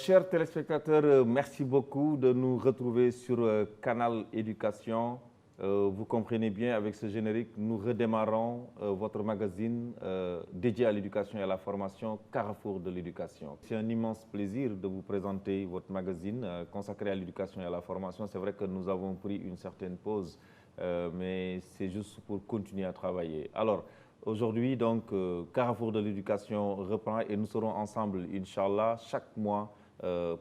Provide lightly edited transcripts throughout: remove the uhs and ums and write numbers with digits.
Chers téléspectateurs, merci beaucoup de nous retrouver sur Canal Éducation. Vous comprenez bien, avec ce générique, nous redémarrons votre magazine dédié à l'éducation et à la formation, Carrefour de l'éducation. C'est un immense plaisir de vous présenter votre magazine consacré à l'éducation et à la formation. C'est vrai que nous avons pris une certaine pause, mais c'est juste pour continuer à travailler. Alors, aujourd'hui, donc, Carrefour de l'éducation reprend et nous serons ensemble, Inch'Allah, chaque mois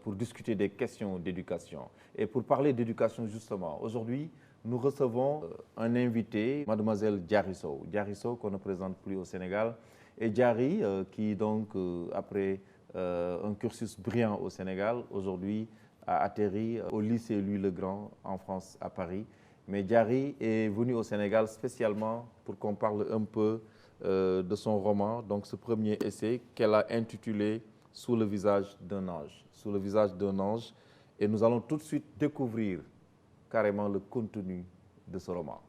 pour discuter des questions d'éducation. Et pour parler d'éducation, justement, aujourd'hui, nous recevons un invité, mademoiselle Diary Sow. Diary Sow, qu'on ne présente plus au Sénégal. Et Diary, qui donc, après un cursus brillant au Sénégal, aujourd'hui a atterri au lycée Louis-le-Grand en France, à Paris. Mais Diary est venue au Sénégal spécialement pour qu'on parle un peu de son roman, donc ce premier essai qu'elle a intitulé « Sous le visage d'un ange ». Sous le visage d'un ange. Et nous allons tout de suite découvrir carrément le contenu de ce roman.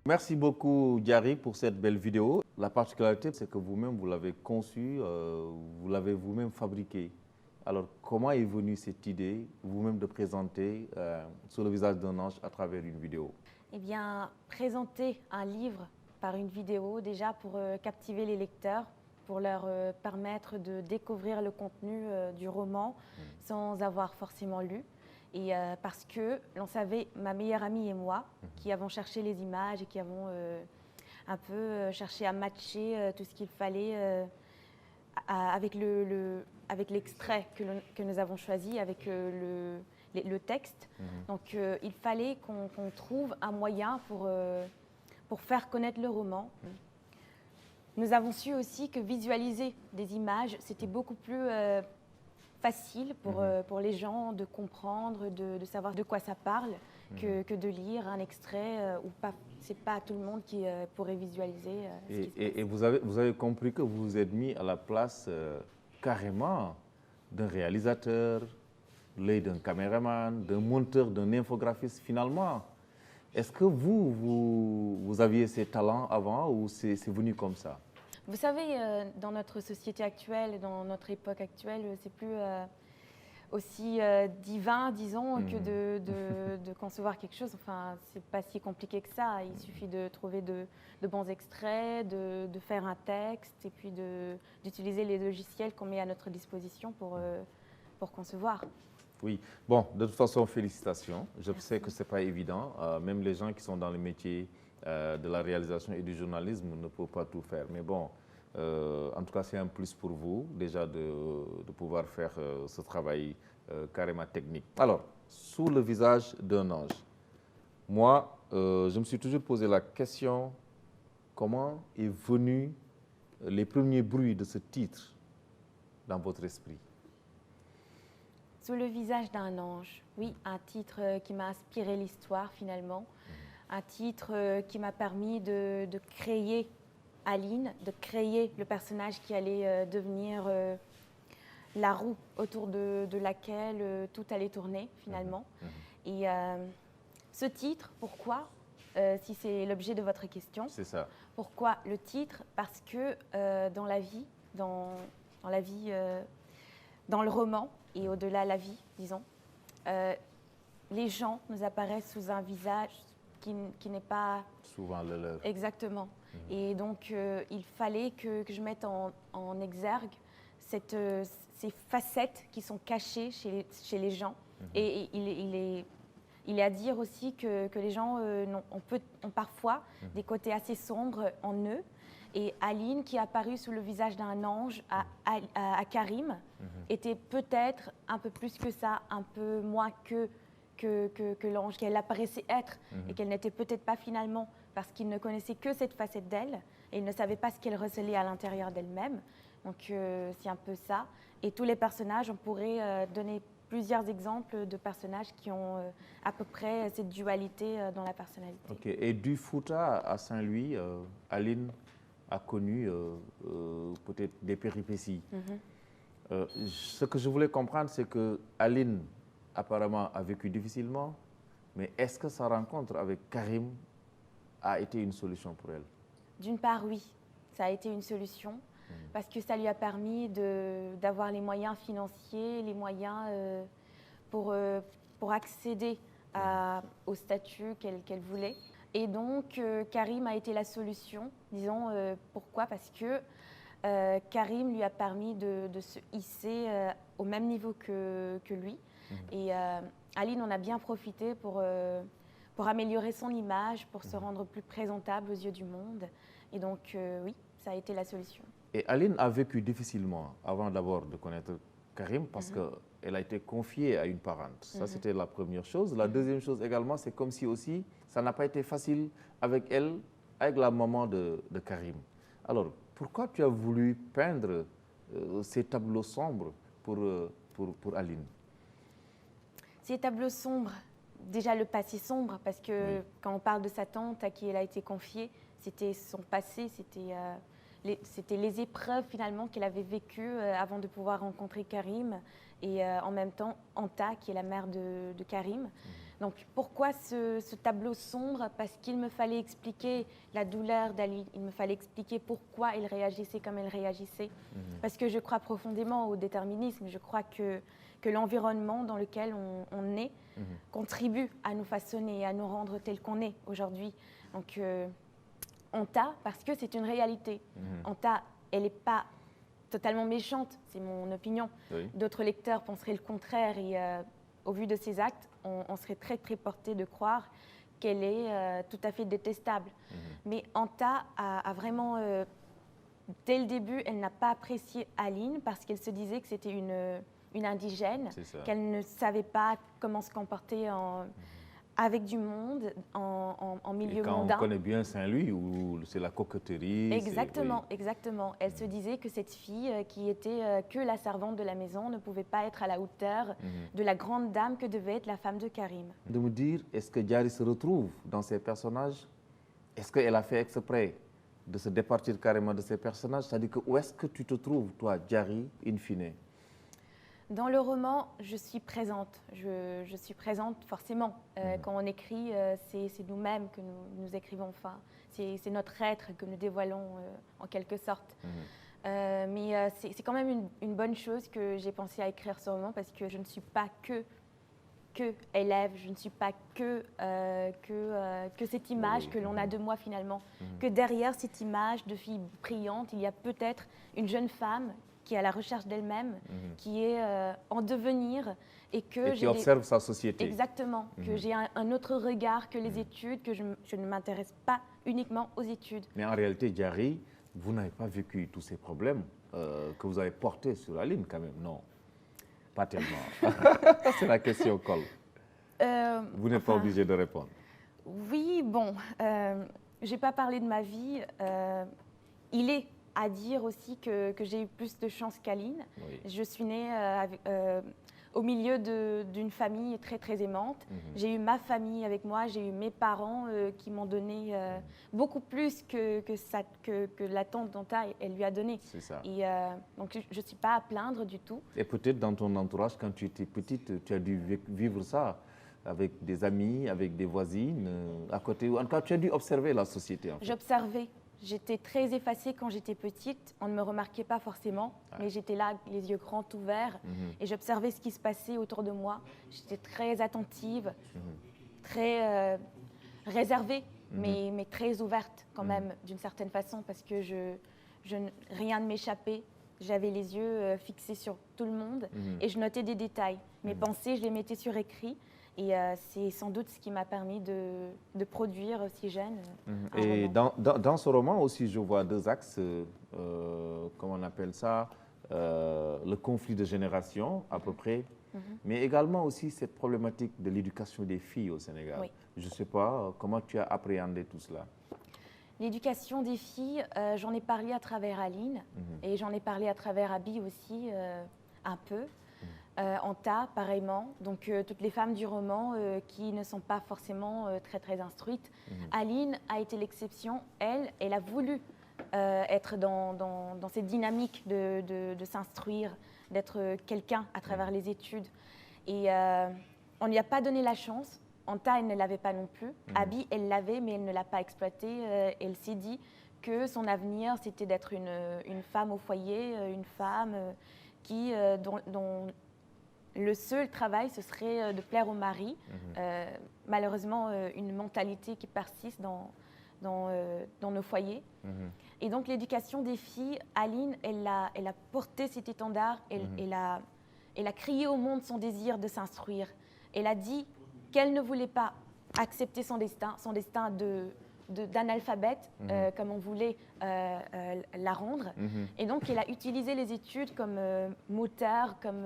Merci beaucoup, Diary, pour cette belle vidéo. La particularité, c'est que vous-même, vous l'avez conçue, vous l'avez vous-même fabriquée. Alors, comment est venue cette idée, vous-même, de présenter Sur le visage d'un ange à travers une vidéo? Eh bien, présenter un livre par une vidéo, déjà pour captiver les lecteurs, pour leur permettre de découvrir le contenu du roman sans avoir forcément lu. Et parce que l'on savait, ma meilleure amie et moi, qui avons cherché les images et qui avons un peu cherché à matcher tout ce qu'il fallait avec l'extrait que nous avons choisi, avec le texte. Donc il fallait qu'on trouve un moyen pour faire connaître le roman. Nous avons su aussi que visualiser des images, c'était beaucoup plus facile pour les gens de comprendre, de savoir de quoi ça parle, que de lire un extrait ou pas. C'est pas tout le monde qui pourrait visualiser. Et vous avez compris que vous vous êtes mis à la place carrément d'un réalisateur, l'œil d'un caméraman, d'un monteur, d'un infographiste finalement. Est-ce que vous aviez ces talents avant ou c'est venu comme ça? Vous savez, dans notre société actuelle, dans notre époque actuelle, c'est plus aussi divin, disons, que de concevoir quelque chose. Enfin, c'est pas si compliqué que ça. Il suffit de trouver de bons extraits, de faire un texte et puis d'utiliser les logiciels qu'on met à notre disposition pour concevoir. Oui, bon, de toute façon, félicitations. Je Merci. sais que ce n'est pas évident. Même les gens qui sont dans le métier de la réalisation et du journalisme ne peuvent pas tout faire. Mais bon, en tout cas, c'est un plus pour vous, déjà, de pouvoir faire ce travail carrément technique. Alors, sous le visage d'un ange, moi, je me suis toujours posé la question, comment est venu les premiers bruits de ce titre dans votre esprit? Sous le visage d'un ange, oui, un titre qui m'a inspiré l'histoire finalement, un titre qui m'a permis de créer Aline, de créer le personnage qui allait devenir la roue autour de laquelle tout allait tourner finalement. Et ce titre, pourquoi, si c'est l'objet de votre question? C'est ça. Pourquoi le titre? Parce que dans la vie, dans le roman, et au-delà la vie, disons, les gens nous apparaissent sous un visage qui n'est pas... Souvent le leur. Exactement. Et donc, il fallait que je mette en exergue ces facettes qui sont cachées chez les gens. Et il est à dire aussi que les gens ont parfois des côtés assez sombres en eux. Et Aline, qui est apparue sous le visage d'un ange à Karim, était peut-être un peu plus que ça, un peu moins que l'ange qu'elle apparaissait être, et qu'elle n'était peut-être pas finalement, parce qu'il ne connaissait que cette facette d'elle, et il ne savait pas ce qu'elle recelait à l'intérieur d'elle-même. Donc c'est un peu ça. Et tous les personnages, on pourrait donner plusieurs exemples de personnages qui ont à peu près cette dualité dans la personnalité. Ok. Et du Fouta à Saint-Louis, Aline a connu peut-être des péripéties. Ce que je voulais comprendre, c'est que Aline apparemment a vécu difficilement, mais est-ce que sa rencontre avec Karim a été une solution pour elle? D'une part, oui, ça a été une solution, parce que ça lui a permis d'avoir les moyens financiers, les moyens pour accéder au statut qu'elle voulait. Et donc, Karim a été la solution, disons, pourquoi? Parce que Karim lui a permis de se hisser au même niveau que lui. Et Aline en a bien profité pour améliorer son image, pour se rendre plus présentable aux yeux du monde. Et donc, oui, ça a été la solution. Et Aline a vécu difficilement avant d'abord de connaître Karim parce qu'elle a été confiée à une parente. Ça, c'était la première chose. La deuxième chose également, c'est comme si aussi ça n'a pas été facile avec elle, avec la maman de Karim. Alors, pourquoi tu as voulu peindre ces tableaux sombres pour Aline? Ces tableaux sombres, déjà le passé sombre, parce que quand on parle de sa tante à qui elle a été confiée, c'était son passé, c'était les épreuves finalement qu'elle avait vécues avant de pouvoir rencontrer Karim, et en même temps Anta, qui est la mère de Karim. Donc pourquoi ce tableau sombre? Parce qu'il me fallait expliquer la douleur d'Aline, il me fallait expliquer pourquoi elle réagissait comme elle réagissait. Parce que je crois profondément au déterminisme, je crois que l'environnement dans lequel on est contribue à nous façonner et à nous rendre tels qu'on est aujourd'hui. Donc Anta, parce que c'est une réalité. Anta, elle n'est pas totalement méchante, c'est mon opinion. D'autres lecteurs penseraient le contraire et au vu de ses actes, on serait très très porté de croire qu'elle est tout à fait détestable. Mais Anta a vraiment, dès le début, elle n'a pas apprécié Aline parce qu'elle se disait que c'était une indigène, qu'elle ne savait pas comment se comporter avec du monde, en milieu mondain. Et quand on connaît bien Saint-Louis, où c'est la coquetterie. Exactement, exactement. Elle se disait que cette fille qui était que la servante de la maison ne pouvait pas être à la hauteur de la grande dame que devait être la femme de Karim. De me dire, est-ce que Diary se retrouve dans ces personnages? Est-ce qu'elle a fait exprès de se départir carrément de ces personnages? C'est-à-dire que où est-ce que tu te trouves, toi, Diary, in fine? Dans le roman, je suis présente. Je suis présente forcément. Quand on écrit, c'est nous-mêmes que nous écrivons. Enfin, c'est notre être que nous dévoilons en quelque sorte. Mais c'est quand même une bonne chose que j'ai pensé à écrire ce roman parce que je ne suis pas que élève, je ne suis pas que cette image que l'on a de moi finalement. Que derrière cette image de fille brillante, il y a peut-être une jeune femme qui est à la recherche d'elle-même, qui est en devenir et qui observe sa société. Exactement, que j'ai un autre regard que les études, que je ne m'intéresse pas uniquement aux études. Mais en réalité, Diary, vous n'avez pas vécu tous ces problèmes que vous avez portés sur Aline quand même, non? Pas tellement. C'est la question, Cole. Vous n'êtes pas obligé de répondre. Oui, bon, je n'ai pas parlé de ma vie. Il est à dire aussi que j'ai eu plus de chance qu'Aline. Oui. Je suis née au milieu d'une famille très très aimante. J'ai eu ma famille avec moi, j'ai eu mes parents qui m'ont donné beaucoup plus que la tante d'Anta elle lui a donné. C'est ça. Et donc je ne suis pas à plaindre du tout. Et peut-être dans ton entourage, quand tu étais petite, tu as dû vivre ça avec des amis, avec des voisines, à côté. En tout cas, tu as dû observer la société. En fait. J'observais. J'étais très effacée quand j'étais petite. On ne me remarquait pas forcément, mais j'étais là, les yeux grands ouverts, et j'observais ce qui se passait autour de moi. J'étais très attentive, très réservée, mais très ouverte quand même, d'une certaine façon, parce que rien ne m'échappait. J'avais les yeux fixés sur tout le monde, et je notais des détails. Mes pensées, je les mettais sur écrit. Et c'est sans doute ce qui m'a permis de produire aussi jeune. Et dans ce roman aussi, je vois deux axes, comment on appelle ça, le conflit de génération à peu près, mais également aussi cette problématique de l'éducation des filles au Sénégal. Oui. Je ne sais pas, comment tu as appréhendé tout cela? L'éducation des filles, j'en ai parlé à travers Aline, et j'en ai parlé à travers Abi aussi, un peu. Anta, pareillement. Donc, toutes les femmes du roman qui ne sont pas forcément très, très instruites. Aline a été l'exception. Elle a voulu être dans cette dynamique de s'instruire, d'être quelqu'un à travers les études. Et on ne lui a pas donné la chance. Anta, elle ne l'avait pas non plus. Abi, elle l'avait, mais elle ne l'a pas exploité. Elle s'est dit que son avenir, c'était d'être une femme au foyer, une femme dont le seul travail, ce serait de plaire au mari. Malheureusement, une mentalité qui persiste dans nos foyers. Et donc, l'éducation des filles, Aline, elle a porté cet étendard. Elle a crié au monde son désir de s'instruire. Elle a dit qu'elle ne voulait pas accepter son destin d'analphabète, comme on voulait la rendre. Et donc, elle a utilisé les études comme moteur, comme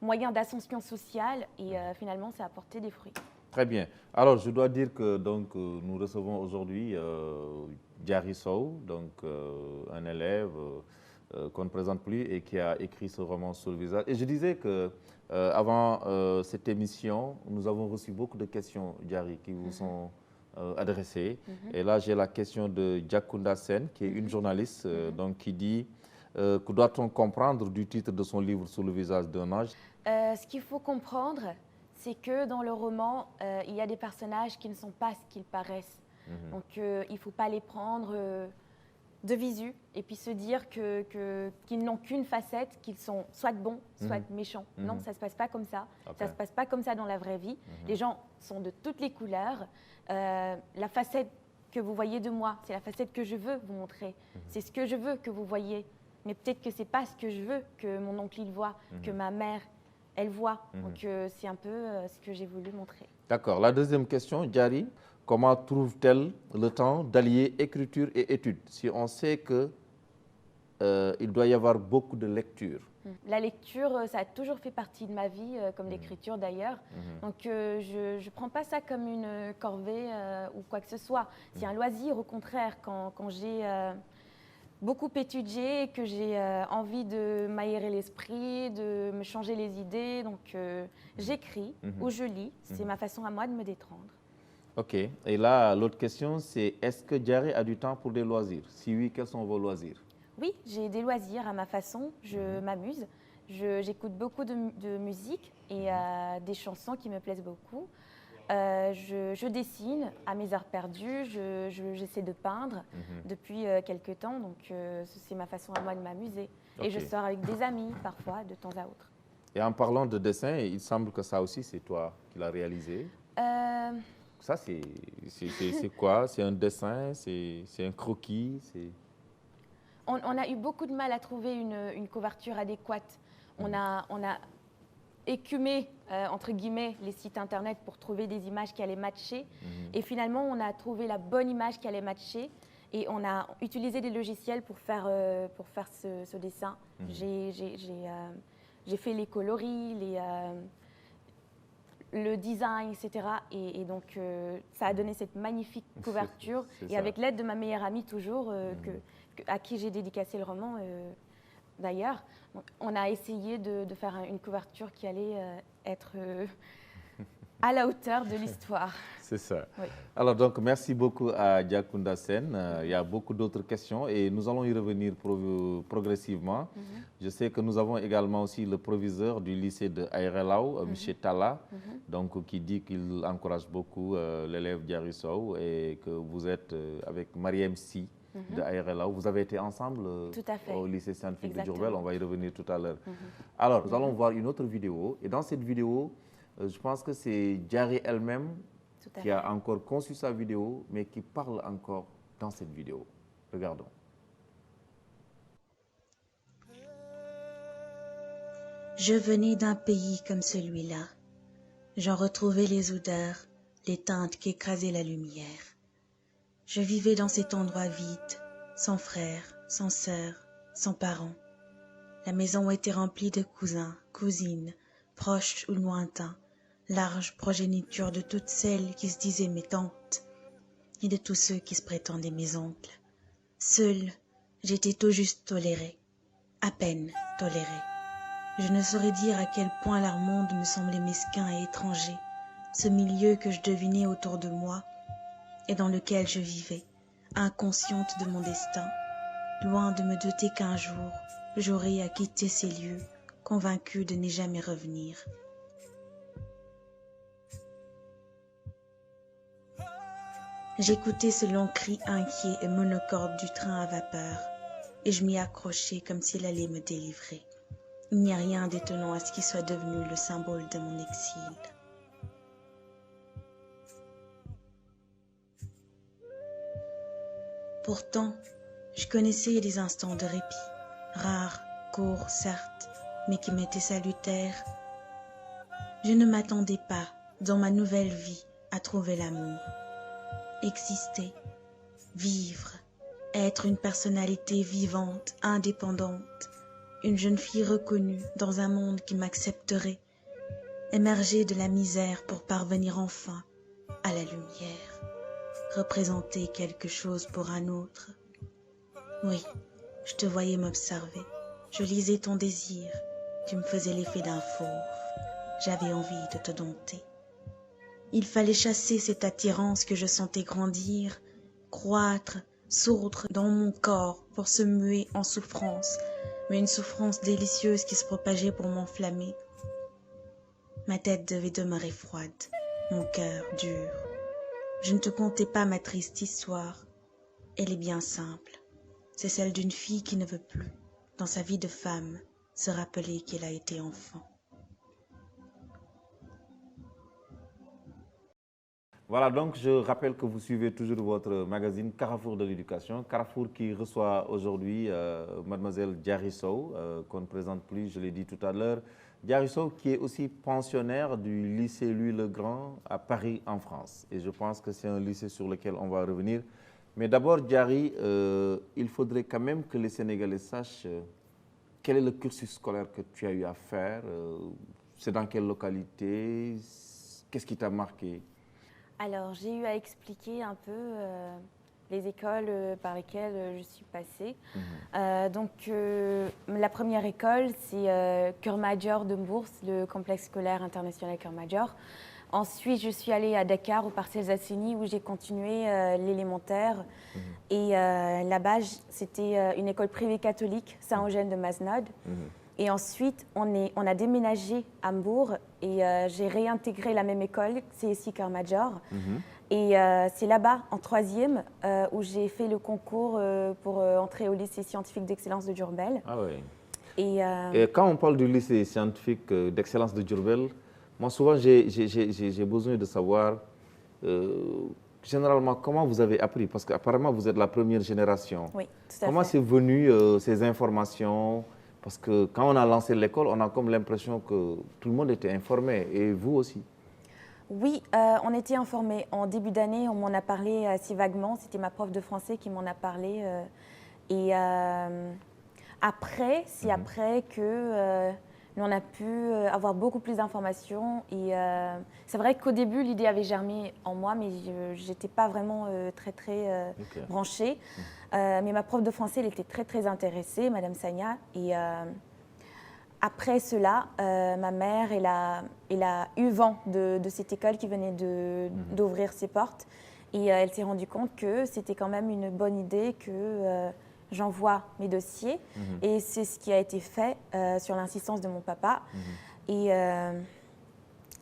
moyen d'ascension sociale, et finalement, ça a porté des fruits. Très bien. Alors, je dois dire que donc, nous recevons aujourd'hui Diary Sow, donc un élève qu'on ne présente plus et qui a écrit ce roman sur le visage. Et je disais que avant cette émission, nous avons reçu beaucoup de questions, Diary, qui vous sont adressées. Et là, j'ai la question de Diakunda Sen, qui est une journaliste, donc, qui dit que doit-on comprendre du titre de son livre Sur le visage d'un ange? Ce qu'il faut comprendre, c'est que dans le roman, il y a des personnages qui ne sont pas ce qu'ils paraissent. Donc, il ne faut pas les prendre de visu et puis se dire qu'ils n'ont qu'une facette, qu'ils sont soit bons, soit méchants. Non, ça ne se passe pas comme ça. Okay. Ça ne se passe pas comme ça dans la vraie vie. Les gens sont de toutes les couleurs. La facette que vous voyez de moi, c'est la facette que je veux vous montrer. C'est ce que je veux que vous voyez. Mais peut-être que ce n'est pas ce que je veux que mon oncle il voit, que ma mère elle voit. Donc, c'est un peu ce que j'ai voulu montrer. D'accord. La deuxième question, Diary, comment trouve-t-elle le temps d'allier écriture et études si on sait que il doit y avoir beaucoup de lecture? La lecture, ça a toujours fait partie de ma vie, comme l'écriture d'ailleurs. Donc, je ne prends pas ça comme une corvée ou quoi que ce soit. C'est un loisir, au contraire, quand j'ai beaucoup étudié et que j'ai envie de m'aérer l'esprit, de me changer les idées. Donc, j'écris ou je lis. C'est ma façon à moi de me détendre. Ok. Et là, l'autre question, c'est est-ce que Diary a du temps pour des loisirs? Si oui, quels sont vos loisirs? Oui, j'ai des loisirs à ma façon, je m'amuse. J'écoute beaucoup de musique et des chansons qui me plaisent beaucoup. Je dessine à mes heures perdues, j'essaie de peindre depuis quelques temps, donc c'est ma façon à moi de m'amuser. Et je sors avec des amis parfois, de temps à autre. Et en parlant de dessin, il semble que ça aussi, c'est toi qui l'as réalisé. Ça, c'est quoi? C'est un dessin? C'est un croquis? On a eu beaucoup de mal à trouver une couverture adéquate. On a écumé, entre guillemets, les sites internet pour trouver des images qui allaient matcher. Et finalement, on a trouvé la bonne image qui allait matcher. Et on a utilisé des logiciels pour faire ce dessin. J'ai fait les coloris, le design, etc. Et donc, ça a donné cette magnifique couverture. Et avec l'aide de ma meilleure amie, toujours, à qui j'ai dédicacé le roman, d'ailleurs, on a essayé de faire une couverture qui allait être à la hauteur de l'histoire. C'est ça. Oui. Alors, donc, merci beaucoup à Diakounda Sène. Il y a beaucoup d'autres questions et nous allons y revenir progressivement. Je sais que nous avons également aussi le proviseur du lycée de Aérelao, M. Talla, donc, qui dit qu'il encourage beaucoup l'élève Diary Sow et que vous êtes avec Mariem Sy de Aérelao. Vous avez été ensemble au lycée scientifique de Diourbel. On va y revenir tout à l'heure. Alors, nous allons voir une autre vidéo. Et dans cette vidéo, je pense que c'est Diary elle-même qui a encore conçu sa vidéo, mais qui parle encore dans cette vidéo. Regardons. Je venais d'un pays comme celui-là. J'en retrouvais les odeurs, les teintes qui écrasaient la lumière. Je vivais dans cet endroit vide, sans frères, sans sœurs, sans parents. La maison était remplie de cousins, cousines, proches ou lointains, large progéniture de toutes celles qui se disaient mes tantes et de tous ceux qui se prétendaient mes oncles. Seule, j'étais tout juste tolérée, à peine tolérée. Je ne saurais dire à quel point leur monde me semblait mesquin et étranger, ce milieu que je devinais autour de moi et dans lequel je vivais, inconsciente de mon destin, loin de me douter qu'un jour, j'aurais à quitter ces lieux, convaincue de n'y jamais revenir. J'écoutais ce long cri inquiet et monocorde du train à vapeur, et je m'y accrochais comme s'il allait me délivrer. Il n'y a rien d'étonnant à ce qu'il soit devenu le symbole de mon exil. Pourtant, je connaissais des instants de répit, rares, courts, certes, mais qui m'étaient salutaires. Je ne m'attendais pas, dans ma nouvelle vie, à trouver l'amour. Exister, vivre, être une personnalité vivante, indépendante, une jeune fille reconnue dans un monde qui m'accepterait, émerger de la misère pour parvenir enfin à la lumière, représenter quelque chose pour un autre. Oui, je te voyais m'observer, je lisais ton désir, tu me faisais l'effet d'un fauve, j'avais envie de te dompter. Il fallait chasser cette attirance que je sentais grandir, croître, sourdre dans mon corps pour se muer en souffrance, mais une souffrance délicieuse qui se propageait pour m'enflammer. Ma tête devait demeurer froide, mon cœur dur. Je ne te contais pas ma triste histoire. Elle est bien simple. C'est celle d'une fille qui ne veut plus, dans sa vie de femme, se rappeler qu'elle a été enfant. Voilà, donc je rappelle que vous suivez toujours votre magazine Carrefour de l'éducation. Carrefour qui reçoit aujourd'hui mademoiselle Diary Sow, qu'on ne présente plus, je l'ai dit tout à l'heure. Diary Sow qui est aussi pensionnaire du lycée Louis-le-Grand à Paris en France. Et je pense que c'est un lycée sur lequel on va revenir. Mais d'abord, Diary, il faudrait quand même que les Sénégalais sachent quel est le cursus scolaire que tu as eu à faire. C'est dans quelle localité? Qu'est-ce qui t'a marqué? Alors, j'ai eu à expliquer un peu les écoles par lesquelles je suis passée. La première école, c'est Cœur Major de Bourse, le complexe scolaire international Cœur Major. Ensuite, je suis allée à Dakar, au Parcelles Asseni, où j'ai continué l'élémentaire. Et là-bas, c'était une école privée catholique, Saint-Eugène de Masnod. Et ensuite, on a déménagé à Hambourg et j'ai réintégré la même école, CSI Cœur Major. Et c'est là-bas, en troisième, où j'ai fait le concours pour entrer au lycée scientifique d'excellence de Diourbel. Ah oui. Et quand on parle du lycée scientifique d'excellence de Diourbel, moi souvent j'ai besoin de savoir généralement comment vous avez appris, parce qu'apparemment vous êtes la première génération. Oui, tout à fait. Comment c'est venu ces informations? Parce que quand on a lancé l'école, on a comme l'impression que tout le monde était informé, et vous aussi. Oui, on était informés. En début d'année, on m'en a parlé assez vaguement. C'était ma prof de français qui m'en a parlé. Après, c'est après que on a pu avoir beaucoup plus d'informations. Et c'est vrai qu'au début, l'idée avait germé en moi, mais je n'étais pas vraiment très branchée. Mais ma prof de français, elle était très intéressée, Madame Sagna. Et après cela, ma mère, elle a eu vent de cette école qui venait d'ouvrir ses portes. Et elle s'est rendue compte que c'était quand même une bonne idée que j'envoie mes dossiers. Et c'est ce qui a été fait sur l'insistance de mon papa. Et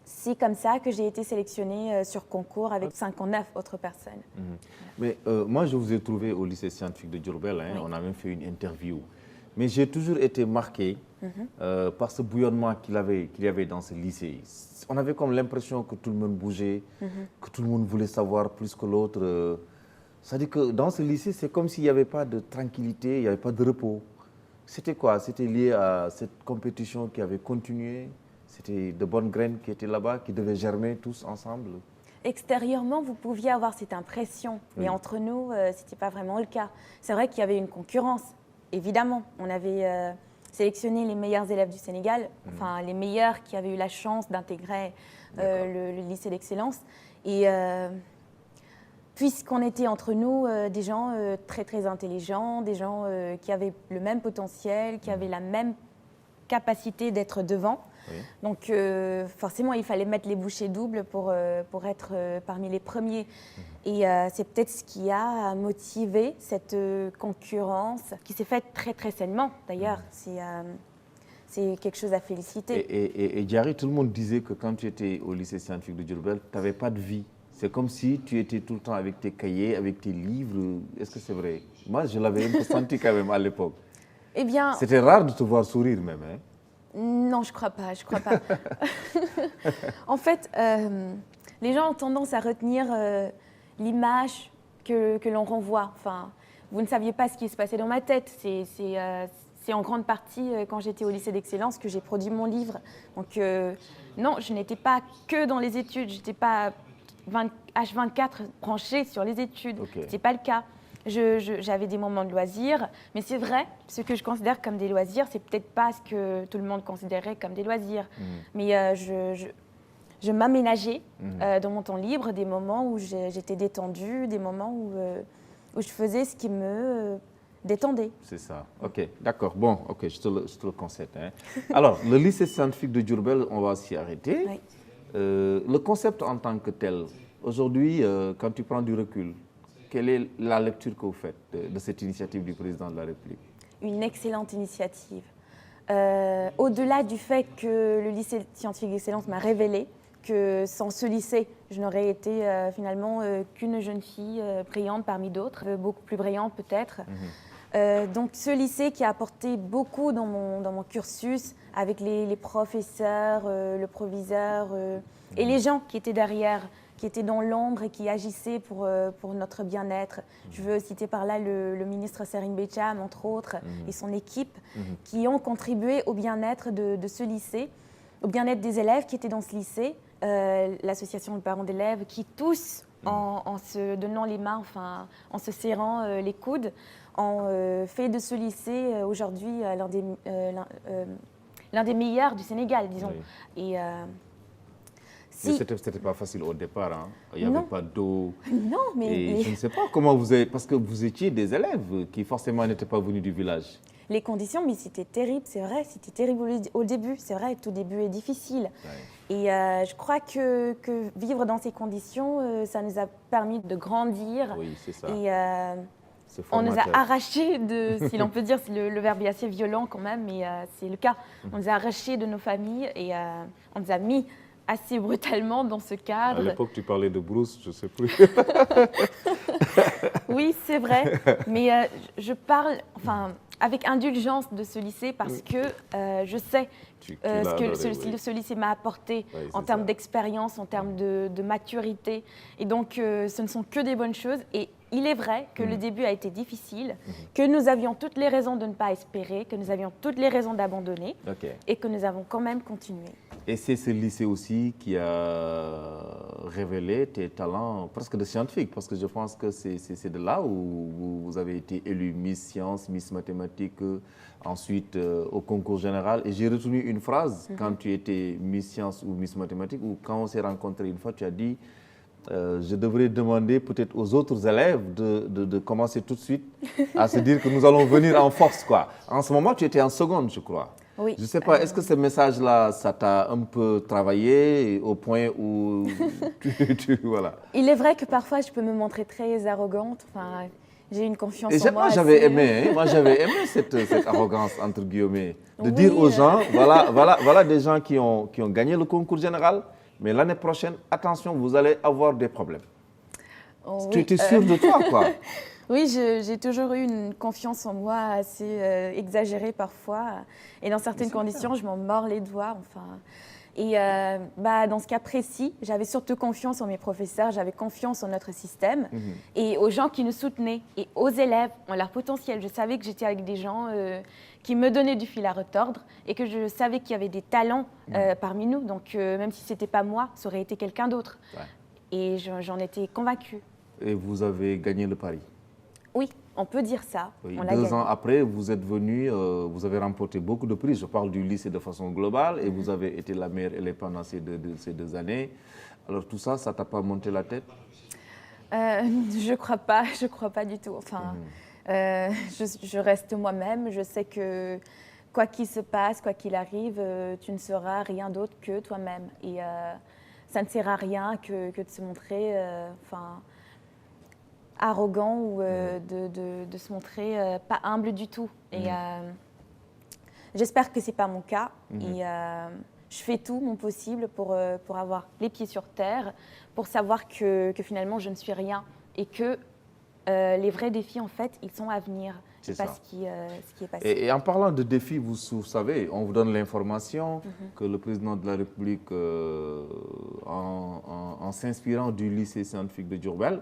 c'est comme ça que j'ai été sélectionnée sur concours avec 59 autres personnes. Mais moi, je vous ai trouvé au lycée scientifique de Diourbel. Oui. On a même fait une interview. Mais j'ai toujours été marqué par ce bouillonnement qu'il y avait dans ce lycée. On avait comme l'impression que tout le monde bougeait, que tout le monde voulait savoir plus que l'autre. C'est-à-dire que dans ce lycée, c'est comme s'il n'y avait pas de tranquillité, il n'y avait pas de repos. C'était quoi? C'était lié à cette compétition qui avait continué? C'était de bonnes graines qui étaient là-bas, qui devaient germer tous ensemble? Extérieurement, vous pouviez avoir cette impression, mais entre nous, ce n'était pas vraiment le cas. C'est vrai qu'il y avait une concurrence. Évidemment, on avait sélectionné les meilleurs élèves du Sénégal, enfin les meilleurs qui avaient eu la chance d'intégrer le lycée d'excellence. Et puisqu'on était entre nous des gens très intelligents, des gens qui avaient le même potentiel, qui avaient la même capacité d'être devant. Donc forcément, il fallait mettre les bouchées doubles pour être parmi les premiers. Et c'est peut-être ce qui a motivé cette concurrence qui s'est faite très sainement, d'ailleurs. C'est quelque chose à féliciter. Et Diary, tout le monde disait que quand tu étais au lycée scientifique de Diourbel, tu n'avais pas de vie. C'est comme si tu étais tout le temps avec tes cahiers, avec tes livres. Est-ce que c'est vrai? Moi, je l'avais un peu senti quand même à l'époque. Eh bien, c'était rare de te voir sourire même, hein? Non, je crois pas. En fait, les gens ont tendance à retenir l'image que l'on renvoie. Enfin, vous ne saviez pas ce qui se passait dans ma tête. C'est en grande partie quand j'étais au lycée d'excellence que j'ai produit mon livre. Donc non, je n'étais pas que dans les études. Je n'étais pas H24 branchée sur les études. Ce n'était pas le cas. J'avais des moments de loisirs, mais c'est vrai, ce que je considère comme des loisirs, c'est peut-être pas ce que tout le monde considérait comme des loisirs. Mais je m'aménageais dans mon temps libre des moments où j'étais détendue, des moments où je faisais ce qui me détendait. C'est ça. Ok, d'accord. Bon, ok, je te le concède. Hein. Alors, le lycée scientifique de Diourbel, on va s'y arrêter. Oui. Le concept en tant que tel, aujourd'hui, quand tu prends du recul, quelle est la lecture que vous faites de cette initiative du président de la République? Une excellente initiative. Au-delà du fait que le lycée scientifique d'excellence m'a révélé que sans ce lycée, je n'aurais été finalement qu'une jeune fille brillante parmi d'autres, beaucoup plus brillante peut-être. Donc ce lycée qui a apporté beaucoup dans mon cursus avec les professeurs, le proviseur et les gens qui étaient derrière, qui étaient dans l'ombre et qui agissaient pour notre bien-être. Je veux citer par là le ministre Serine Becham, entre autres, et son équipe, qui ont contribué au bien-être de ce lycée. au bien-être des élèves qui étaient dans ce lycée, l'association de parents d'élèves qui tous, en se donnant les mains, enfin, en se serrant les coudes, ont fait de ce lycée aujourd'hui l'un des meilleurs du Sénégal, disons. Oui. Et, mais c'était pas facile au départ, hein. Il n'y avait pas d'eau. Non, mais... je ne sais pas comment vous avez... Parce que vous étiez des élèves qui forcément n'étaient pas venus du village. Les conditions, mais c'était terrible, c'est vrai, c'était terrible au début, c'est vrai, tout début est difficile. Ouais. Et je crois que vivre dans ces conditions, ça nous a permis de grandir. Oui, c'est ça. Et on nous a arrachés de, si l'on peut dire, le verbe est assez violent quand même, mais c'est le cas. On nous a arrachés de nos familles et on nous a mis assez brutalement dans ce cadre. À l'époque, tu parlais de brousse, je ne sais plus. Oui, c'est vrai, mais je parle avec indulgence de ce lycée parce que je sais ce que ce lycée m'a apporté en termes d'expérience, en termes de maturité. Et donc, ce ne sont que des bonnes choses. Et il est vrai que le début a été difficile, que nous avions toutes les raisons de ne pas espérer, que nous avions toutes les raisons d'abandonner et que nous avons quand même continué. Et c'est ce lycée aussi qui a révélé tes talents presque de scientifique, parce que je pense que c'est de là où vous avez été élu Miss Science, Miss Mathématiques, ensuite au concours général. Et j'ai retenu une phrase quand tu étais Miss Science ou Miss Mathématiques, où quand on s'est rencontrés une fois, tu as dit je devrais demander peut-être aux autres élèves de commencer tout de suite à se dire que nous allons venir en force, quoi. En ce moment, tu étais en seconde, je crois. Oui. Je ne sais pas, est-ce que ce message-là, ça t'a un peu travaillé au point où voilà. Il est vrai que parfois, je peux me montrer très arrogante. Enfin, j'ai une confiance en moi. Moi, j'avais aimé, moi, j'avais aimé cette arrogance, entre guillemets, de dire aux gens, voilà des gens qui ont gagné le concours général, mais l'année prochaine, attention, vous allez avoir des problèmes. Oh, tu étais sûre de toi, quoi. Oui, j'ai toujours eu une confiance en moi assez exagérée parfois. Et dans certaines conditions, je m'en mords les doigts. Enfin. Et dans ce cas précis, j'avais surtout confiance en mes professeurs, j'avais confiance en notre système et aux gens qui nous soutenaient et aux élèves, en leur potentiel. Je savais que j'étais avec des gens qui me donnaient du fil à retordre et que je savais qu'il y avait des talents parmi nous. Donc même si ce n'était pas moi, ça aurait été quelqu'un d'autre. Ouais. Et j'en étais convaincue. Et vous avez gagné le pari? Oui, on peut dire ça. Oui, 2 ans après, vous êtes venu, vous avez remporté beaucoup de prix. Je parle du lycée de façon globale et vous avez été la meilleure élève pendant ces deux années. Alors tout ça, ça ne t'a pas monté la tête? Je crois pas du tout. Enfin, je reste moi-même. Je sais que quoi qu'il se passe, quoi qu'il arrive, tu ne seras rien d'autre que toi-même. Et ça ne sert à rien que de se montrer... arrogant ou de se montrer pas humble du tout. Et j'espère que ce n'est pas mon cas. Et je fais tout mon possible pour avoir les pieds sur terre, pour savoir que finalement je ne suis rien et que les vrais défis, en fait, ils sont à venir. C'est pas ce qui est passé. Et en parlant de défis, vous savez, on vous donne l'information que le président de la République, en s'inspirant du lycée scientifique de Diourbel,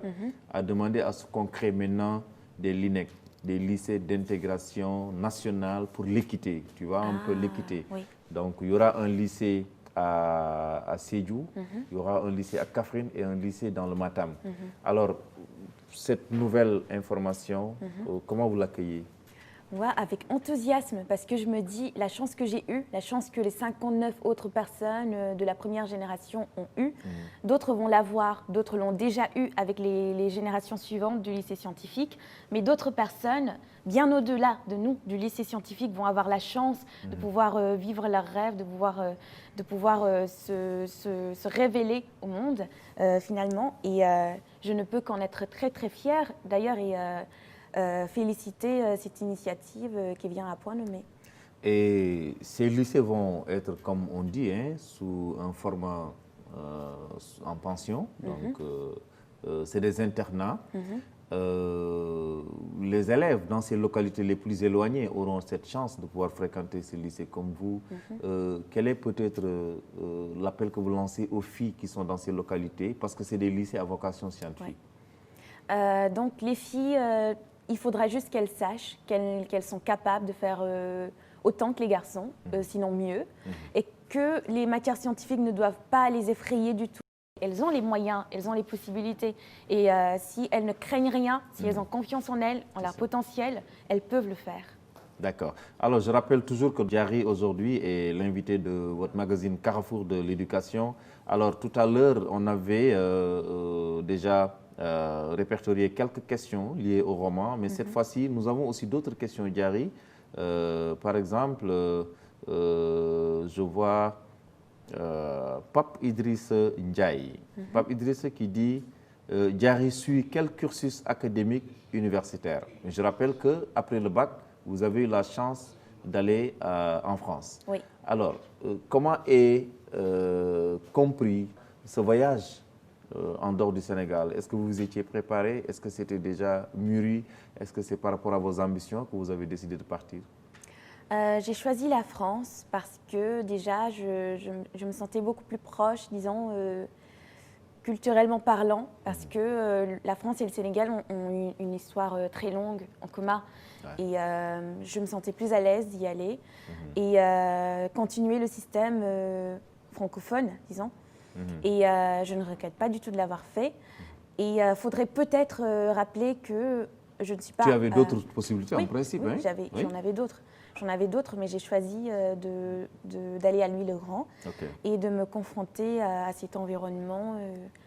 a demandé à ce qu'on crée maintenant des LINEC, des lycées d'intégration nationale pour l'équité. Tu vois, un peu l'équité. Oui. Donc, il y aura un lycée à Sédhiou, il y aura un lycée à Kaffrine et un lycée dans le Matam. Alors, cette nouvelle information, comment vous l'accueillez? Ouais, avec enthousiasme, parce que je me dis, la chance que j'ai eue, la chance que les 59 autres personnes de la première génération ont eue, d'autres vont l'avoir, d'autres l'ont déjà eu avec les générations suivantes du lycée scientifique, mais d'autres personnes, bien au-delà de nous, du lycée scientifique, vont avoir la chance de pouvoir vivre leurs rêves, de pouvoir se révéler au monde, finalement. Et je ne peux qu'en être très, très fière, d'ailleurs, et féliciter cette initiative qui vient à point nommé. Et ces lycées vont être, comme on dit, sous un format en pension, donc c'est des internats. Les élèves dans ces localités les plus éloignées auront cette chance de pouvoir fréquenter ces lycées comme vous. Quel est peut-être l'appel que vous lancez aux filles qui sont dans ces localités, parce que c'est des lycées à vocation scientifique? Donc les filles, il faudra juste qu'elles sachent qu'elles sont capables de faire autant que les garçons, sinon mieux, et que les matières scientifiques ne doivent pas les effrayer du tout. Elles ont les moyens, elles ont les possibilités. Et si elles ne craignent rien, si elles ont confiance en elles, en leur potentiel, elles peuvent le faire. D'accord. Alors, je rappelle toujours que Diary, aujourd'hui, est l'invité de votre magazine Carrefour de l'éducation. Alors, tout à l'heure, on avait déjà répertorié quelques questions liées au roman, mais cette fois-ci, nous avons aussi d'autres questions, Diary. Par exemple, je vois Pape Idriss Ndiaye. Pape Idriss qui dit Diary suit quel cursus académique universitaire? Je rappelle qu'après le bac, vous avez eu la chance d'aller en France. Oui. Alors, comment est compris ce voyage en dehors du Sénégal? Est-ce que vous vous étiez préparé? Est-ce que c'était déjà mûri? Est-ce que c'est par rapport à vos ambitions que vous avez décidé de partir? J'ai choisi la France parce que déjà, je me sentais beaucoup plus proche, disons, culturellement parlant, parce que la France et le Sénégal ont eu une histoire très longue en commun. Ouais. Et je me sentais plus à l'aise d'y aller et continuer le système francophone, disons. Et je ne regrette pas du tout de l'avoir fait. Et il faudrait peut-être rappeler que je ne suis pas... Tu avais d'autres possibilités en principe, oui, hein? J'en avais d'autres. J'en avais d'autres, mais j'ai choisi d'aller à Louis-le-Grand et de me confronter à cet environnement,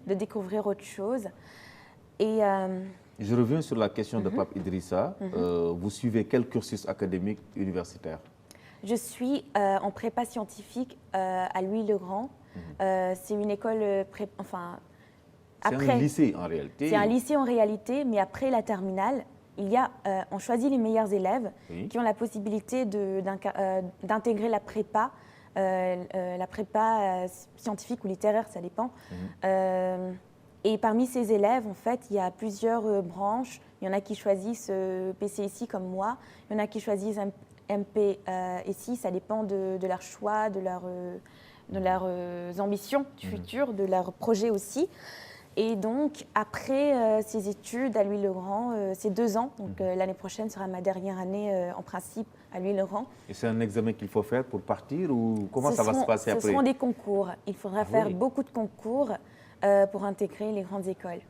de découvrir autre chose. Et, je reviens sur la question de Pape Idrissa. Vous suivez quel cursus académique universitaire? Je suis en prépa scientifique à Louis-le-Grand. C'est une école... c'est un lycée en réalité. C'est un lycée en réalité, mais après la terminale, on choisit les meilleurs élèves qui ont la possibilité d'intégrer la prépa scientifique ou littéraire, ça dépend. Et parmi ces élèves, en fait, il y a plusieurs branches. Il y en a qui choisissent PCSI comme moi, il y en a qui choisissent MPSI, ça dépend de leur choix, de leurs ambitions du futur, de leurs projets aussi. Et donc, après ces études à Louis-le-Grand, c'est 2 ans. Donc, l'année prochaine sera ma dernière année, en principe, à Louis-le-Grand. Et c'est un examen qu'il faut faire pour partir ou comment ça va se passer après? Ce seront des concours. Il faudra faire beaucoup de concours pour intégrer les grandes écoles.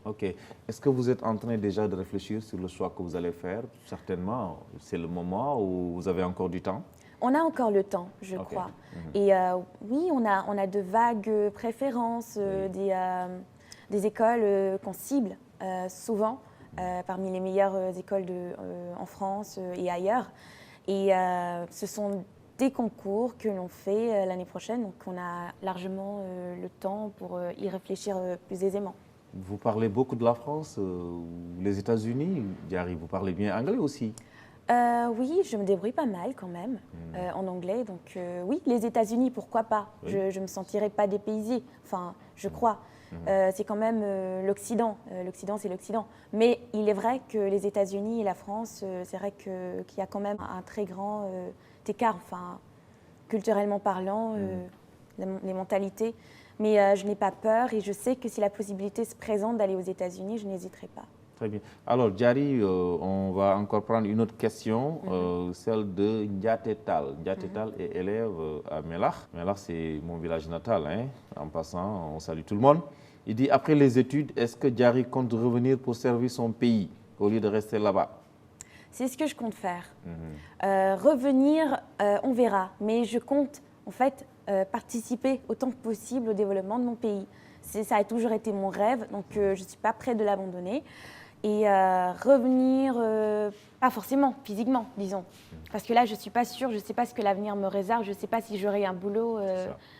OK. Est-ce que vous êtes en train déjà de réfléchir sur le choix que vous allez faire? Certainement, c'est le moment où vous avez encore du temps? On a encore le temps, je crois. Et oui, on a de vagues préférences, des écoles qu'on cible souvent parmi les meilleures écoles en France et ailleurs. Et ce sont des concours que l'on fait l'année prochaine, donc on a largement le temps pour y réfléchir plus aisément. Vous parlez beaucoup de la France, les États-Unis, Diary, vous parlez bien anglais aussi? Oui, je me débrouille pas mal quand même en anglais. Donc oui, les États-Unis, pourquoi pas? Je ne me sentirais pas dépaysée, enfin, je crois. C'est quand même l'Occident. L'Occident, c'est l'Occident. Mais il est vrai que les États-Unis et la France, c'est vrai qu'il y a quand même un très grand écart, enfin, culturellement parlant, les mentalités. Mais je n'ai pas peur et je sais que si la possibilité se présente d'aller aux États-Unis, je n'hésiterai pas. Très bien. Alors, Diary, on va encore prendre une autre question, celle de Ndiaté Tal. Ndiaté Tal est élève à Melach. Melach, c'est mon village natal, hein. En passant, on salue tout le monde. Il dit, après les études, est-ce que Diary compte revenir pour servir son pays au lieu de rester là-bas? C'est ce que je compte faire. Revenir, on verra. Mais je compte, en fait, participer autant que possible au développement de mon pays. Ça a toujours été mon rêve, donc je ne suis pas prête de l'abandonner. Et revenir, pas forcément physiquement, disons. Parce que là, je ne suis pas sûre, je ne sais pas ce que l'avenir me réserve, je ne sais pas si j'aurai un boulot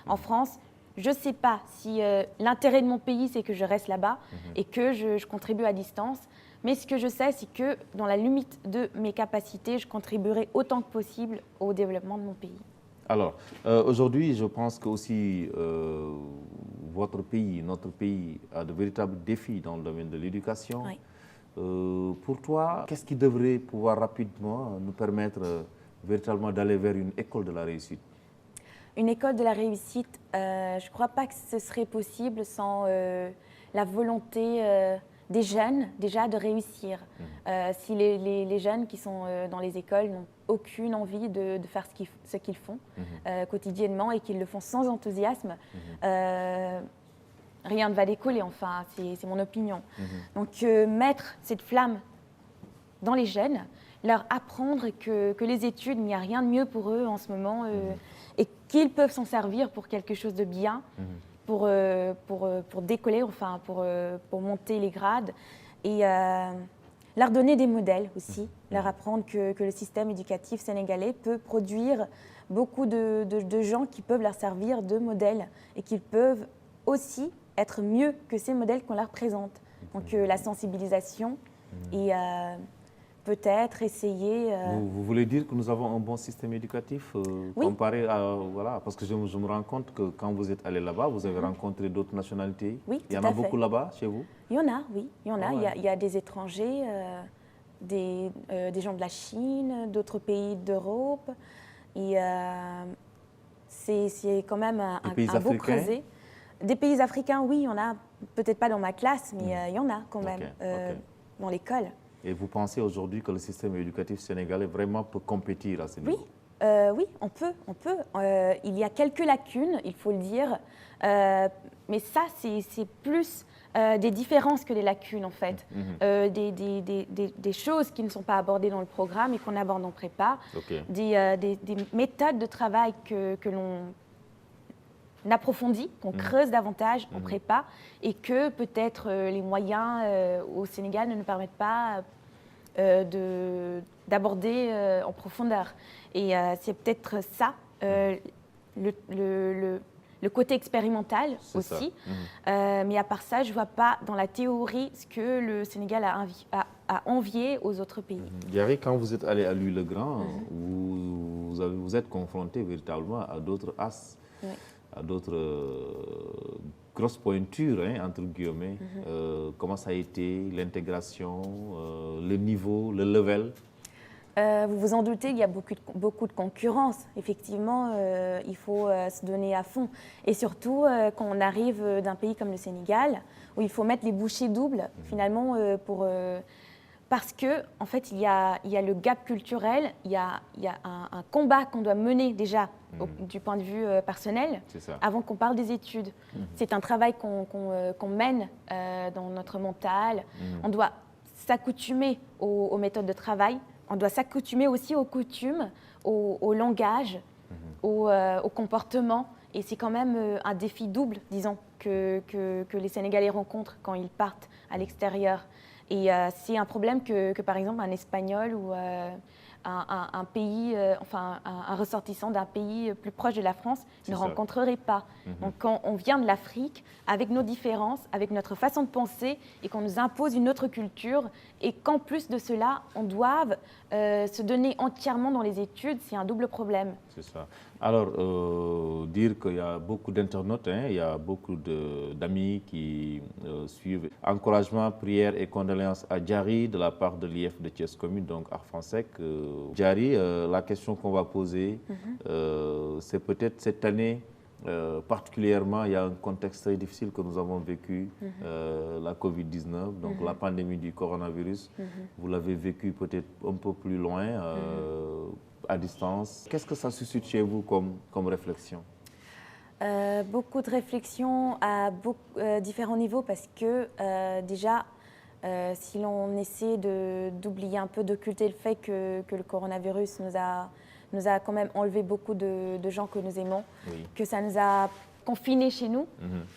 en France. Je ne sais pas si l'intérêt de mon pays, c'est que je reste là-bas et que je contribue à distance. Mais ce que je sais, c'est que dans la limite de mes capacités, je contribuerai autant que possible au développement de mon pays. Alors, aujourd'hui, je pense que aussi votre pays, notre pays, a de véritables défis dans le domaine de l'éducation. Oui. Pour toi, qu'est-ce qui devrait pouvoir rapidement nous permettre véritablement d'aller vers une école de la réussite? Une école de la réussite, je ne crois pas que ce serait possible sans la volonté des jeunes déjà de réussir. Si les jeunes qui sont dans les écoles n'ont aucune envie de faire ce qu'ils font quotidiennement et qu'ils le font sans enthousiasme, rien ne va décoller, enfin, c'est mon opinion. Donc mettre cette flamme dans les jeunes, leur apprendre que les études, il n'y a rien de mieux pour eux en ce moment et qu'ils peuvent s'en servir pour quelque chose de bien, pour décoller, enfin, pour monter les grades et leur donner des modèles aussi, leur apprendre que le système éducatif sénégalais peut produire beaucoup de gens qui peuvent leur servir de modèles et qu'ils peuvent aussi être mieux que ces modèles qu'on leur présente. Donc la sensibilisation et peut-être essayer… Vous voulez dire que nous avons un bon système éducatif comparé à… Voilà, parce que je me rends compte que quand vous êtes allé là-bas, vous avez rencontré d'autres nationalités. Oui, il y en a beaucoup là-bas, chez vous? Il y en a, oui. Il y en a. Il y a des étrangers, des gens de la Chine, d'autres pays d'Europe. Et c'est quand même un beau creuset. Des pays africains, oui, il y en a. Peut-être pas dans ma classe, mais il y en a quand même dans l'école. Et vous pensez aujourd'hui que le système éducatif sénégalais vraiment peut compétir à ce niveau? Oui, on peut. Il y a quelques lacunes, il faut le dire. Mais ça, c'est plus des différences que des lacunes, en fait. Des choses qui ne sont pas abordées dans le programme et qu'on aborde en prépa. Des méthodes de travail que l'on approfondit, qu'on creuse davantage en prépa et que peut-être les moyens au Sénégal ne nous permettent pas d'aborder en profondeur. Et c'est peut-être ça, le côté expérimental aussi. Mais à part ça, je ne vois pas dans la théorie ce que le Sénégal a envié aux autres pays. Diary, quand vous êtes allé à Louis-le-Grand, vous êtes confronté véritablement à d'autres as. À d'autres grosses pointures, entre guillemets. Comment ça a été, l'intégration, le niveau, le level? Vous vous en doutez, il y a beaucoup de concurrence. Effectivement, il faut se donner à fond. Et surtout, quand on arrive d'un pays comme le Sénégal, où il faut mettre les bouchées doubles, finalement, parce que, en fait, il y a le gap culturel, il y a un combat qu'on doit mener déjà du point de vue personnel, avant qu'on parle des études. C'est un travail qu'on mène dans notre mental. On doit s'accoutumer aux méthodes de travail. On doit s'accoutumer aussi aux coutumes, au langage, au comportement. Et c'est quand même un défi double, disons, que les Sénégalais rencontrent quand ils partent à l'extérieur. Et c'est un problème que, par exemple, un Espagnol ou un pays, un ressortissant d'un pays plus proche de la France ne rencontrerait pas. Donc, quand on vient de l'Afrique, avec nos différences, avec notre façon de penser, et qu'on nous impose une autre culture, et qu'en plus de cela, on doive se donner entièrement dans les études, c'est un double problème. C'est ça. Alors, dire qu'il y a beaucoup d'internautes, il y a beaucoup d'amis qui suivent. Encouragement, prières et condoléances à Diary de la part de l'IF de Thiès Commune, donc Arfansec. Diary, la question qu'on va poser, c'est peut-être cette année, particulièrement, il y a un contexte très difficile que nous avons vécu, la Covid-19, donc la pandémie du coronavirus. Vous l'avez vécu peut-être un peu plus loin, à distance. Qu'est-ce que ça suscite chez vous comme réflexion? Beaucoup de réflexions à différents niveaux parce que déjà, si l'on essaie d'oublier un peu, d'occulter le fait que le coronavirus nous a quand même enlevé beaucoup de gens que nous aimons, que ça nous a confinés chez nous,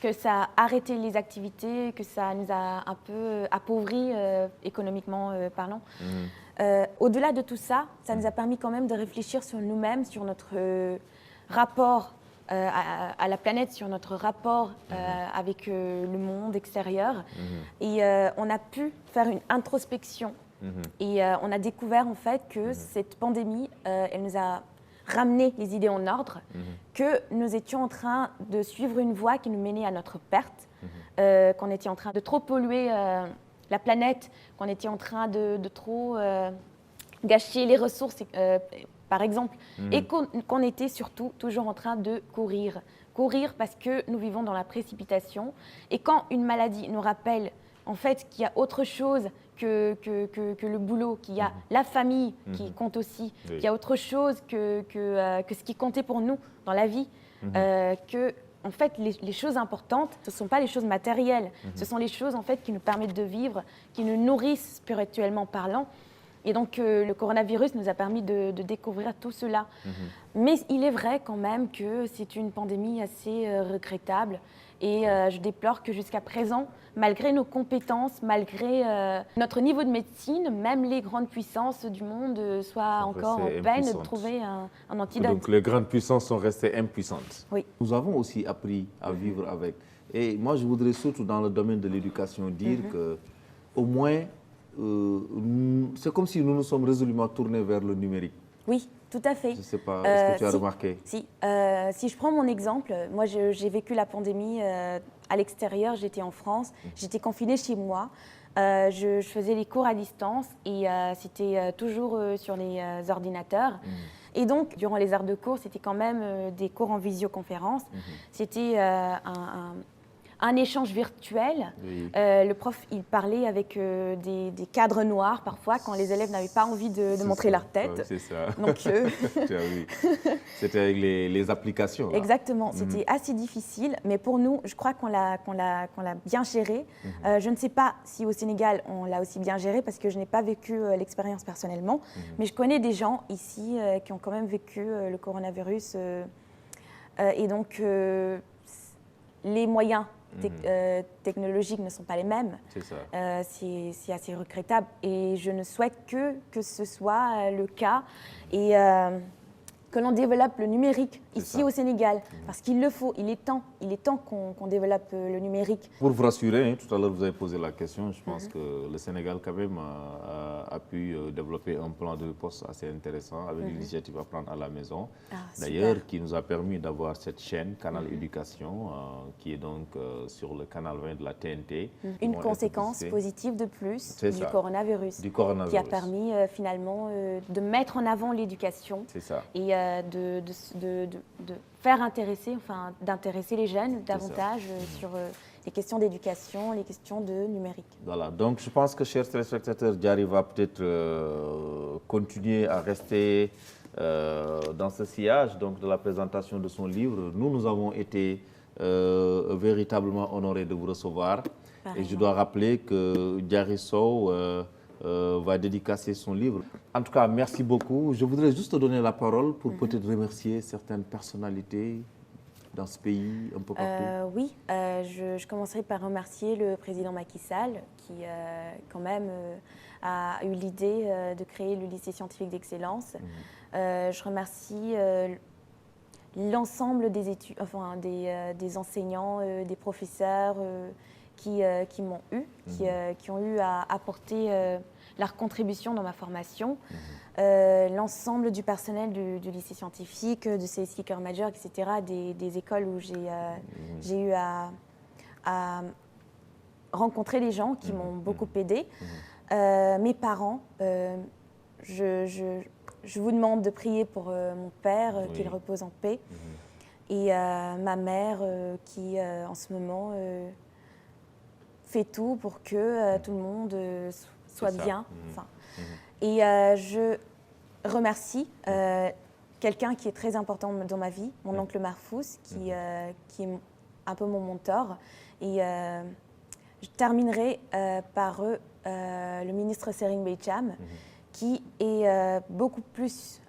que ça a arrêté les activités, que ça nous a un peu appauvris économiquement parlant. Au-delà de tout ça, ça nous a permis quand même de réfléchir sur nous-mêmes, sur notre rapport à la planète, sur notre rapport avec le monde extérieur. Et on a pu faire une introspection. Et on a découvert en fait que cette pandémie, elle nous a ramené les idées en ordre, que nous étions en train de suivre une voie qui nous menait à notre perte, qu'on était en train de trop polluer la planète, qu'on était en train de trop gâcher les ressources, par exemple, et qu'on était surtout toujours en train de courir. Courir parce que nous vivons dans la précipitation. Et quand une maladie nous rappelle en fait qu'il y a autre chose que le boulot, qu'il y a la famille qui compte aussi, qu'il y a autre chose que ce qui comptait pour nous dans la vie, que en fait les choses importantes, ce ne sont pas les choses matérielles, ce sont les choses en fait qui nous permettent de vivre, qui nous nourrissent spirituellement parlant. Et donc le coronavirus nous a permis de découvrir tout cela. Mais il est vrai quand même que c'est une pandémie assez regrettable. Et je déplore que jusqu'à présent, malgré nos compétences, malgré notre niveau de médecine, même les grandes puissances du monde soient encore en peine de trouver un antidote. Donc les grandes puissances sont restées impuissantes. Oui. Nous avons aussi appris à vivre avec. Et moi, je voudrais surtout dans le domaine de l'éducation dire qu'au moins, c'est comme si nous nous sommes résolument tournés vers le numérique. Oui, tout à fait. Je ne sais pas, est-ce que tu as remarqué? Si je prends mon exemple, moi j'ai vécu la pandémie à l'extérieur, j'étais en France, j'étais confinée chez moi, je faisais les cours à distance et c'était toujours sur les ordinateurs. Et donc, durant les heures de cours, c'était quand même des cours en visioconférence. C'était un échange virtuel. Oui. Le prof, il parlait avec des cadres noirs parfois quand les élèves n'avaient pas envie de montrer leur tête. Ouais, c'est ça. Donc, c'était avec les applications. Là. Exactement. C'était assez difficile, mais pour nous, je crois qu'on l'a bien géré. Je ne sais pas si au Sénégal, on l'a aussi bien géré parce que je n'ai pas vécu l'expérience personnellement, mais je connais des gens ici qui ont quand même vécu le coronavirus. Et donc, les moyens technologiques ne sont pas les mêmes. C'est ça. C'est assez regrettable et je ne souhaite que ce soit le cas et que l'on développe le numérique ici au Sénégal parce qu'il le faut, il est temps qu'on développe le numérique. Pour vous rassurer, tout à l'heure vous avez posé la question, je pense que le Sénégal quand même a pu développer un plan de poste assez intéressant avec l'initiative Apprendre à la maison, d'ailleurs qui nous a permis d'avoir cette chaîne Canal Éducation qui est donc sur le canal 20 de la TNT. Une conséquence positive de plus du coronavirus qui a permis finalement de mettre en avant l'éducation et de faire d'intéresser les jeunes davantage sur les questions d'éducation, les questions de numérique. Voilà, donc je pense que, chers téléspectateurs, Diary va peut-être continuer à rester dans ce sillage donc, de la présentation de son livre. Nous avons été véritablement honorés de vous recevoir. Pareil, et je dois rappeler que Diary Sow va dédicacer son livre. En tout cas, merci beaucoup. Je voudrais juste te donner la parole pour peut-être remercier certaines personnalités dans ce pays, un peu partout. Oui, je commencerai par remercier le président Macky Sall qui, quand même, a eu l'idée de créer le lycée scientifique d'excellence. Je remercie l'ensemble des enseignants, des professeurs qui m'ont eu, qui ont eu à apporter leur contribution dans ma formation. L'ensemble du personnel du lycée scientifique, de CSI Cœur Majeur, etc., des écoles où j'ai eu à rencontrer des gens qui m'ont beaucoup aidée. Mes parents, je vous demande de prier pour mon père, qu'il repose en paix, et ma mère qui, en ce moment, fait tout pour que tout le monde soit bien. Et je remercie quelqu'un qui est très important dans ma vie, mon oncle Marfous, qui est un peu mon mentor. Et je terminerai par le ministre Serigne Mbaye Thiam, qui est beaucoup plus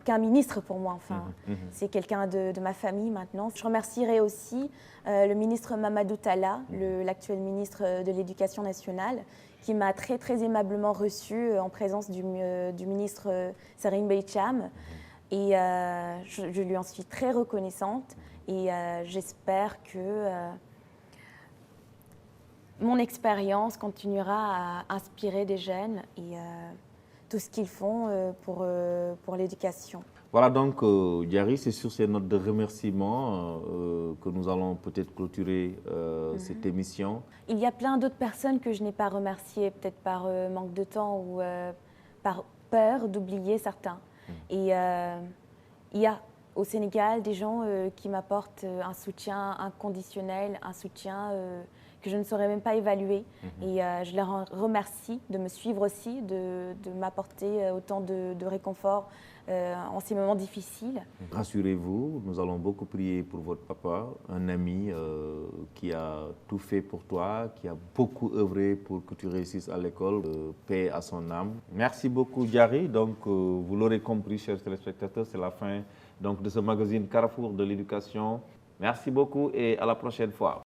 qu'un ministre pour moi. Enfin, c'est quelqu'un de ma famille maintenant. Je remercierai aussi le ministre Mamadou Talla, l'actuel ministre de l'Éducation nationale, qui m'a très, très aimablement reçue en présence du ministre Serigne Mbaye Thiam. Et je lui en suis très reconnaissante. Et j'espère que mon expérience continuera à inspirer des jeunes et tout ce qu'ils font pour l'éducation. Voilà donc, Diary, c'est sur ces notes de remerciement que nous allons peut-être clôturer cette émission. Il y a plein d'autres personnes que je n'ai pas remerciées, peut-être par manque de temps ou par peur d'oublier certains. Et il y a au Sénégal des gens qui m'apportent un soutien inconditionnel, un soutien que je ne saurais même pas évaluer. Et je les remercie de me suivre aussi, de m'apporter autant de réconfort en ces moments difficiles. Rassurez-vous, nous allons beaucoup prier pour votre papa, un ami qui a tout fait pour toi, qui a beaucoup œuvré pour que tu réussisses à l'école. Paix à son âme. Merci beaucoup, Diary. Donc, vous l'aurez compris, chers téléspectateurs, c'est la fin donc, de ce magazine Carrefour de l'éducation. Merci beaucoup et à la prochaine fois.